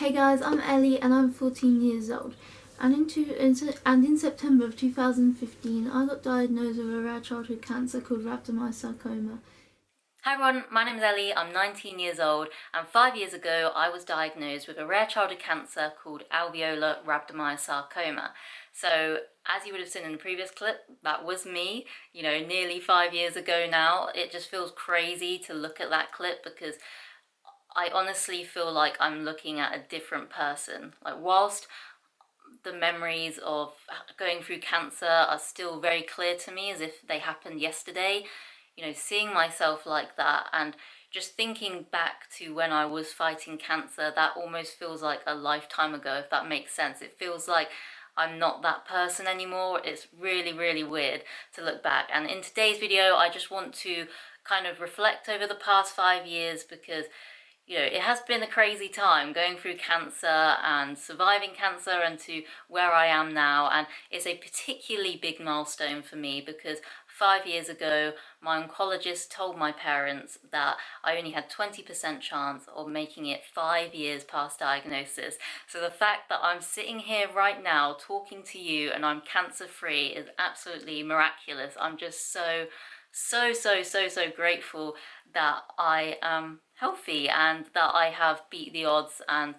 Hey guys, I'm Ellie and I'm 14 years old. And in September of 2015, I got diagnosed with a rare childhood cancer called rhabdomyosarcoma. Hi everyone, my name is Ellie, I'm 19 years old, and 5 years ago I was diagnosed with a rare childhood cancer called alveolar rhabdomyosarcoma. So, as you would have seen in the previous clip, that was me, nearly 5 years ago now. It just feels crazy to look at that clip because I honestly feel like I'm looking at a different person. Like, whilst the memories of going through cancer are still very clear to me as if they happened yesterday, seeing myself like that and just thinking back to when I was fighting cancer, that almost feels like a lifetime ago, if that makes sense. It feels like I'm not that person anymore. It's really, really weird to look back. And in today's video, I just want to kind of reflect over the past 5 years because it has been a crazy time going through cancer and surviving cancer and to where I am now. And it's a particularly big milestone for me because 5 years ago, my oncologist told my parents that I only had 20% chance of making it 5 years past diagnosis. So the fact that I'm sitting here right now talking to you and I'm cancer free is absolutely miraculous. I'm just so grateful that I am healthy and that I have beat the odds, and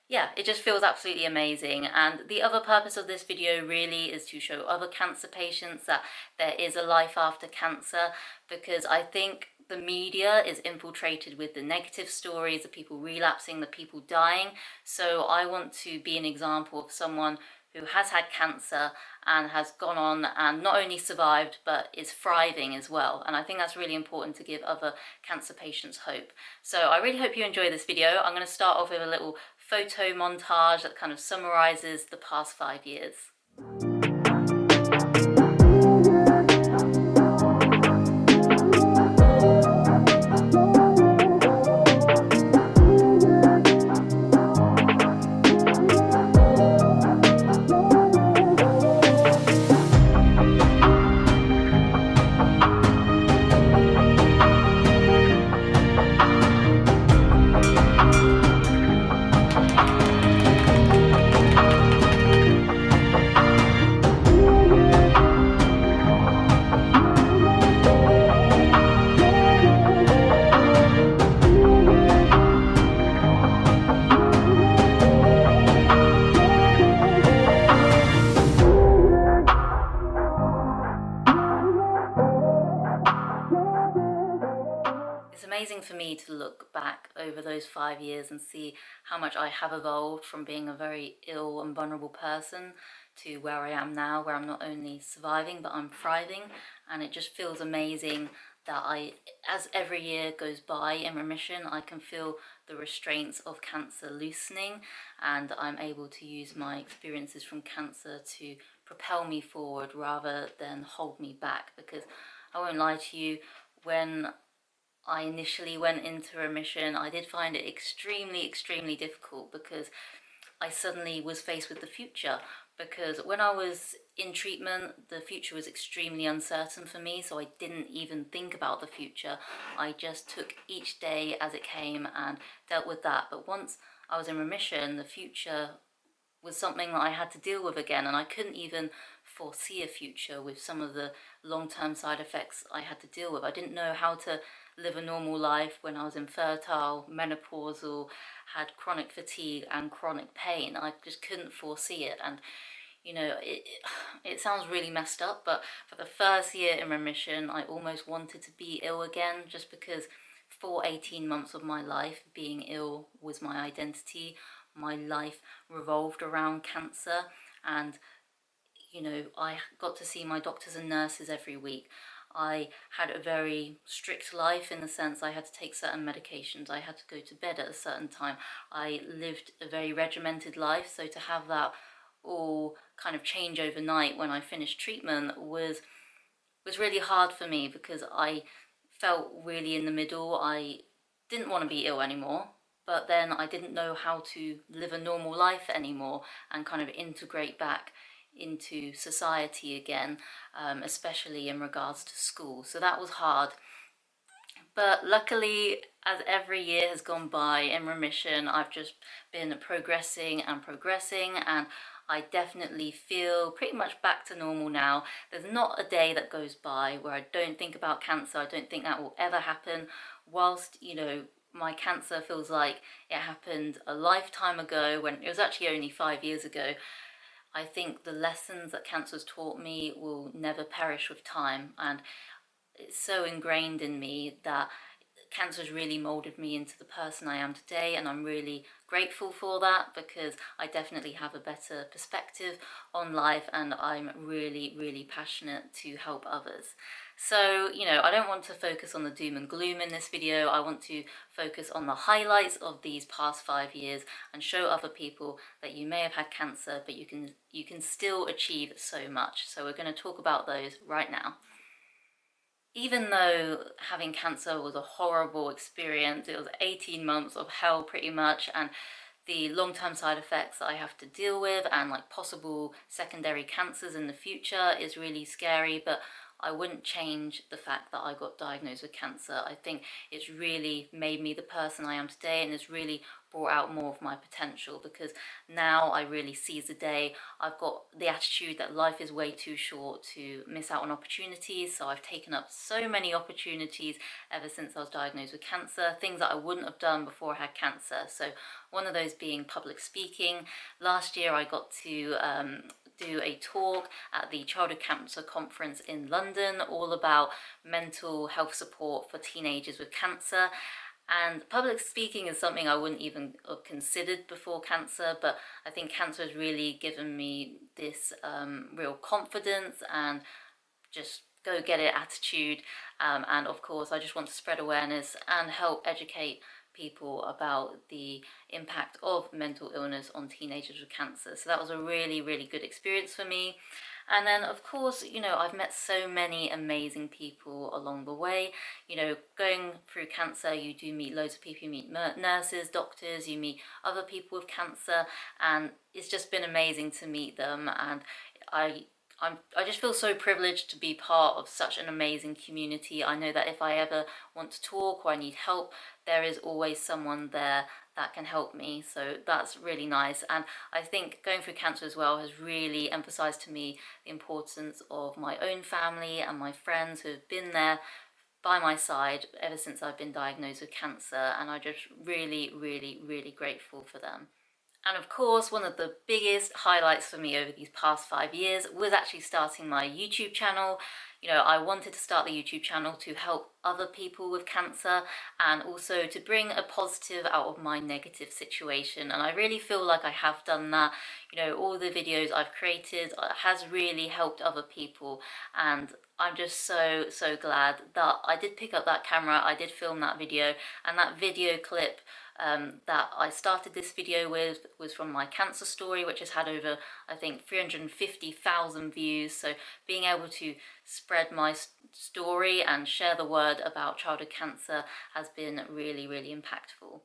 yeah, it just feels absolutely amazing. And the other purpose of this video really is to show other cancer patients that there is a life after cancer, because I think the media is infiltrated with the negative stories, the people relapsing, the people dying. So I want to be an example of someone who has had cancer and has gone on and not only survived but is thriving as well. And I think that's really important to give other cancer patients hope. So I really hope you enjoy this video. I'm going to start off with a little photo montage that kind of summarizes the past 5 years. It's amazing for me to look back over those 5 years and see how much I have evolved from being a very ill and vulnerable person to where I am now, where I'm not only surviving but I'm thriving. And it just feels amazing that as every year goes by in remission, I can feel the restraints of cancer loosening, and I'm able to use my experiences from cancer to propel me forward rather than hold me back. Because I won't lie to you, when I initially went into remission, I did find it extremely difficult because I suddenly was faced with the future. Because when I was in treatment, the future was extremely uncertain for me, so I didn't even think about the future. I just took each day as it came and dealt with that. But once I was in remission, the future was something that I had to deal with again, and I couldn't even foresee a future with some of the long-term side effects I had to deal with. I didn't know how to live a normal life when I was infertile, menopausal, had chronic fatigue and chronic pain. I just couldn't foresee it. And it sounds really messed up, but for the first year in remission, I almost wanted to be ill again, just because for 18 months of my life, being ill was my identity. My life revolved around cancer, and I got to see my doctors and nurses every week. I had a very strict life in the sense I had to take certain medications. I had to go to bed at a certain time. I lived a very regimented life, so to have that all kind of change overnight when I finished treatment was really hard for me, because I felt really in the middle. I didn't want to be ill anymore, but then I didn't know how to live a normal life anymore and kind of integrate back into society again, especially in regards to school. So that was hard. But luckily, as every year has gone by in remission, I've just been progressing and progressing, and I definitely feel pretty much back to normal now. There's not a day that goes by where I don't think about cancer. I don't think that will ever happen. Whilst, you know, my cancer feels like it happened a lifetime ago, when it was actually only 5 years ago. I think the lessons that cancer's taught me will never perish with time, and it's so ingrained in me that cancer's really molded me into the person I am today, and I'm really grateful for that, because I definitely have a better perspective on life, and I'm really passionate to help others. So, you know, I don't want to focus on the doom and gloom in this video. I want to focus on the highlights of these past 5 years and show other people that you may have had cancer, but you can still achieve so much. So we're going to talk about those right now. Even though having cancer was a horrible experience, it was 18 months of hell pretty much, and the long-term side effects that I have to deal with and like possible secondary cancers in the future is really scary, but I wouldn't change the fact that I got diagnosed with cancer. I think it's really made me the person I am today, and it's really brought out more of my potential, because now I really seize the day. I've got the attitude that life is way too short to miss out on opportunities, so I've taken up so many opportunities ever since I was diagnosed with cancer, things that I wouldn't have done before I had cancer. So one of those being public speaking. Last year I got to do a talk at the Childhood Cancer Conference in London, all about mental health support for teenagers with cancer. And public speaking is something I wouldn't even have considered before cancer, but I think cancer has really given me this real confidence and just go get it attitude. And of course, I just want to spread awareness and help educate people about the impact of mental illness on teenagers with cancer. So that was a really good experience for me. And then, of course, you know, I've met so many amazing people along the way. You know, going through cancer, you do meet loads of people. You meet nurses, doctors, you meet other people with cancer, and it's just been amazing to meet them. And I just feel so privileged to be part of such an amazing community. I know that if I ever want to talk or I need help, there is always someone there that can help me. So that's really nice. And I think going through cancer as well has really emphasized to me the importance of my own family and my friends who have been there by my side ever since I've been diagnosed with cancer. And I'm just really grateful for them. And of course, one of the biggest highlights for me over these past 5 years was actually starting my YouTube channel. You know, I wanted to start the YouTube channel to help other people with cancer, and also to bring a positive out of my negative situation. And I really feel like I have done that. You know, all the videos I've created has really helped other people, and I'm just so glad that I did pick up that camera, I did film that video, and that video clip that I started this video with was from my cancer story, which has had over, I think, 350,000 views. So being able to spread my story and share the word about childhood cancer has been really impactful.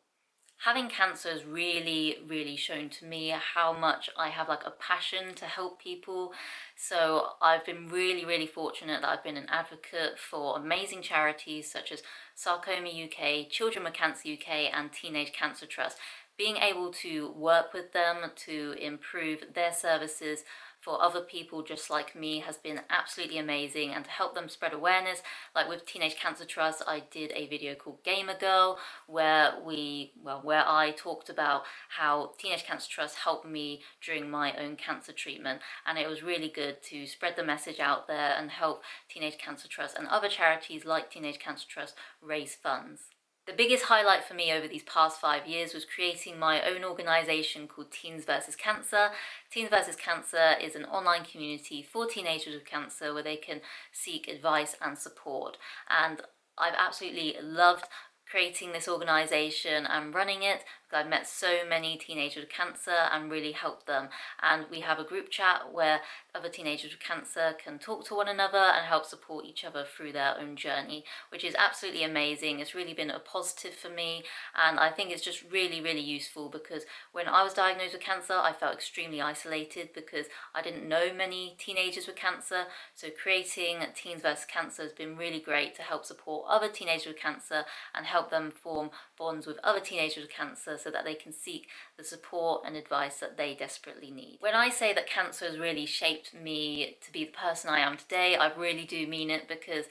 Having cancer has really shown to me how much I have like a passion to help people. So I've been really fortunate that I've been an advocate for amazing charities such as Sarcoma UK, Children with Cancer UK and Teenage Cancer Trust. Being able to work with them to improve their services for other people just like me has been absolutely amazing, and to help them spread awareness. Like with Teenage Cancer Trust, I did a video called Gamer Girl where I talked about how Teenage Cancer Trust helped me during my own cancer treatment, and it was really good to spread the message out there and help Teenage Cancer Trust and other charities like Teenage Cancer Trust raise funds. The biggest highlight for me over these past 5 years was creating my own organisation called Teens vs Cancer. Teens vs Cancer is an online community for teenagers with cancer where they can seek advice and support. And I've absolutely loved creating this organisation and running it. I've met so many teenagers with cancer and really helped them, and we have a group chat where other teenagers with cancer can talk to one another and help support each other through their own journey, which is absolutely amazing. It's really been a positive for me, and I think it's just really, really useful, because when I was diagnosed with cancer I felt extremely isolated because I didn't know many teenagers with cancer. So creating Teens vs Cancer has been really great to help support other teenagers with cancer and help them form bonds with other teenagers with cancer so that they can seek the support and advice that they desperately need. When I say that cancer has really shaped me to be the person I am today, I really do mean it, because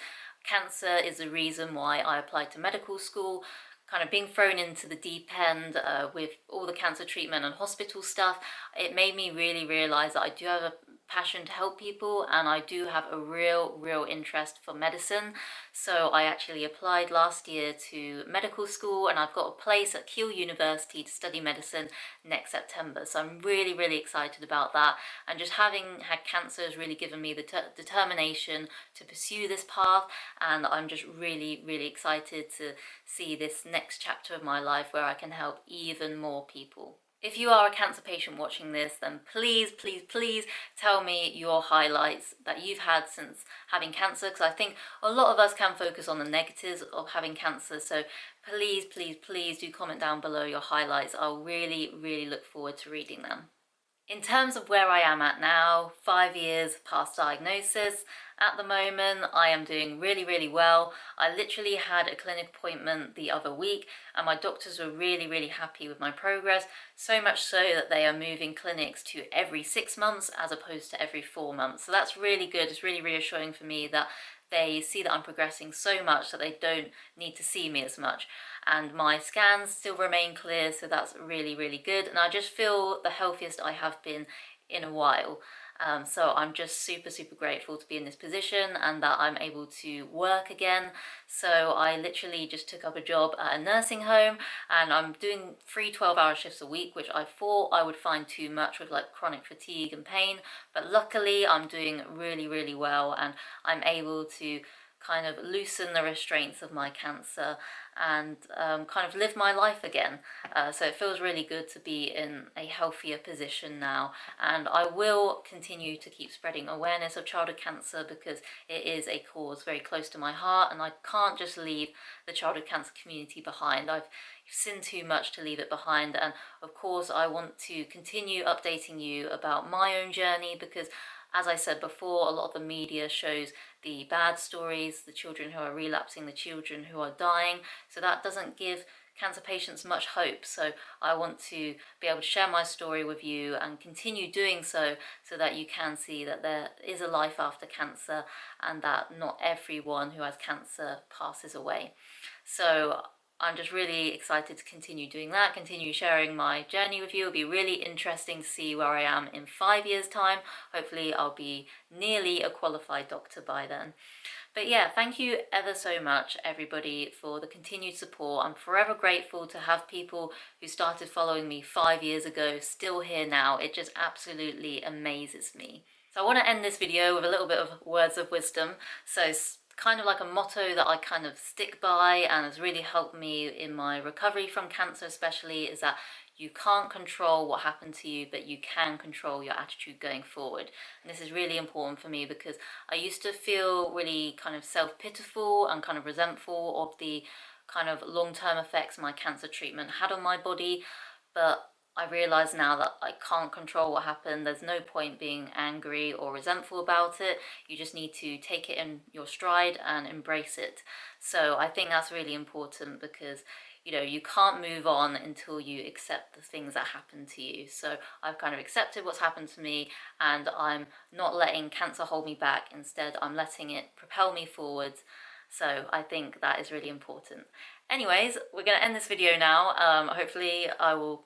cancer is the reason why I applied to medical school. Kind of being thrown into the deep end with all the cancer treatment and hospital stuff, it made me really realise that I do have a passion to help people, and I do have a real interest for medicine. So I actually applied last year to medical school, and I've got a place at Keele University to study medicine next September. So I'm really excited about that, and just having had cancer has really given me the determination to pursue this path, and I'm just really excited to see this next chapter of my life where I can help even more people. If you are a cancer patient watching this, then please tell me your highlights that you've had since having cancer, because I think a lot of us can focus on the negatives of having cancer. So please do comment down below your highlights. I'll really look forward to reading them. In terms of where I am at now, 5 years past diagnosis, at the moment I am doing really well. I literally had a clinic appointment the other week, and my doctors were really happy with my progress, so much so that they are moving clinics to every 6 months as opposed to every 4 months. So that's really good. It's really reassuring for me that they see that I'm progressing so much that they don't need to see me as much. And my scans still remain clear, so that's really good. And I just feel the healthiest I have been in a while. So I'm just super grateful to be in this position and that I'm able to work again. So I literally just took up a job at a nursing home, and I'm doing 3 12-hour shifts a week, which I thought I would find too much with like chronic fatigue and pain. But luckily I'm doing really well, and I'm able to kind of loosen the restraints of my cancer and kind of live my life again. So it feels really good to be in a healthier position now, and I will continue to keep spreading awareness of childhood cancer because it is a cause very close to my heart, and I can't just leave the childhood cancer community behind. I've seen too much to leave it behind, and of course I want to continue updating you about my own journey, because as I said before, a lot of the media shows the bad stories, the children who are relapsing, the children who are dying, so that doesn't give cancer patients much hope. So I want to be able to share my story with you and continue doing so, so that you can see that there is a life after cancer and that not everyone who has cancer passes away. So I'm just really excited to continue doing that, continue sharing my journey with you. It'll be really interesting to see where I am in 5 years' time. Hopefully I'll be nearly a qualified doctor by then. But yeah, thank you ever so much, everybody, for the continued support. I'm forever grateful to have people who started following me 5 years ago still here now. It just absolutely amazes me. So I want to end this video with a little bit of words of wisdom. So kind of like a motto that I kind of stick by and has really helped me in my recovery from cancer especially, is that you can't control what happened to you, but you can control your attitude going forward. And this is really important for me because I used to feel really kind of self-pitiful and kind of resentful of the kind of long-term effects my cancer treatment had on my body, but I realise now that I can't control what happened. There's no point being angry or resentful about it. You just need to take it in your stride and embrace it. So I think that's really important because, you know, you can't move on until you accept the things that happen to you. So I've kind of accepted what's happened to me, and I'm not letting cancer hold me back. Instead, I'm letting it propel me forwards. So I think that is really important. Anyways, we're going to end this video now. Hopefully I will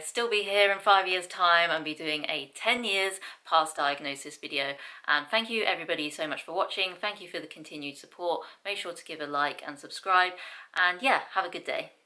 still be here in 5 years' time and be doing a 10 years past diagnosis video. And thank you everybody so much for watching. Thank you for the continued support. Make sure to give a like and subscribe. And yeah, have a good day.